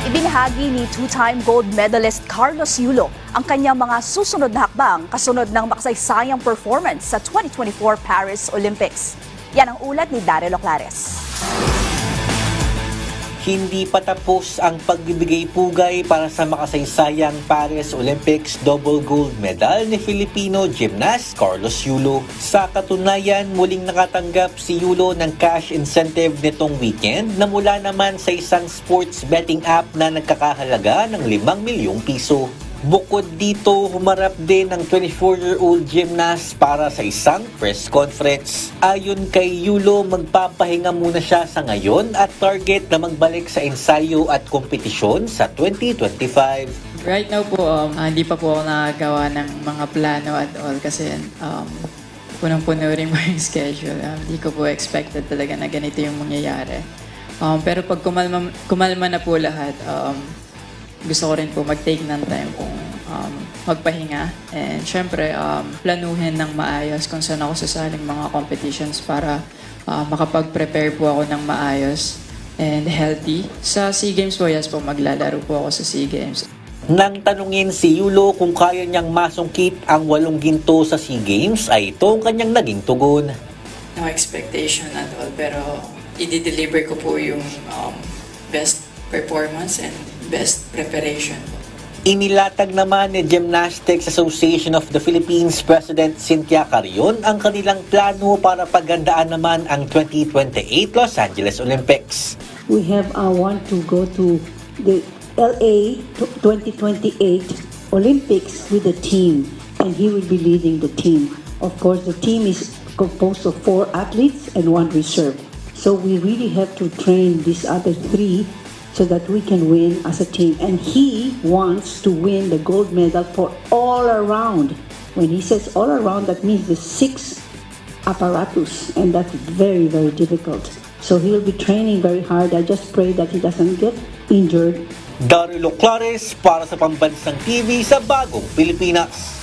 Ibinahagi ni two-time gold medalist Carlos Yulo ang kanyang mga susunod na hakbang kasunod ng makasaysayang performance sa 2024 Paris Olympics. Yan ang ulat ni Daryl Oclares. Hindi pa tapos ang pagbibigay pugay para sa makasaysayang Paris Olympics double gold medal ni Filipino gymnast Carlos Yulo. Sa katunayan, muling nakatanggap si Yulo ng cash incentive nitong weekend na mula naman sa isang sports betting app na nagkakahalaga ng 5 milyong piso. Bukod dito, humarap din ang 24-year-old gymnast para sa isang press conference. Ayon kay Yulo, magpapahinga muna siya sa ngayon at target na magbalik sa ensayo at kompetisyon sa 2025. Right now po, hindi pa po ako nakagawa ng mga plano at all kasi punong-puno rin po yung schedule. Hindi ko po expected talaga na ganito yung mangyayari. Pero pag kumalma na po lahat, gusto ko rin po mag-take ng time kung magpahinga. And syempre, planuhin ng maayos kung saan ako sasaling mga competitions para makapag-prepare po ako ng maayos and healthy. Sa SEA Games po, yes po, maglalaro po ako sa SEA Games. Nang tanungin si Yulo kung kaya niyang masungkit ang 8 ginto sa SEA Games, ay ito ang kanyang naging tugon. No expectation at all, pero i-deliver ko po yung best performance and best preparation. Inilatag naman ni Gymnastics Association of the Philippines President Cynthia Carrion ang kanilang plano para paghandaan naman ang 2028 Los Angeles Olympics. We have want to go to the LA 2028 Olympics with the team, and he will be leading the team. Of course, the team is composed of 4 athletes and 1 reserve. So we really have to train these other 3 so that we can win as a team. And he wants to win the gold medal for all around. When he says all around, that means the 6 apparatus, and that's very, very difficult. So he'll be training very hard. I just pray that he doesn't get injured. Daryl Oclares para sa Pambansang TV sa Bagong Pilipinas.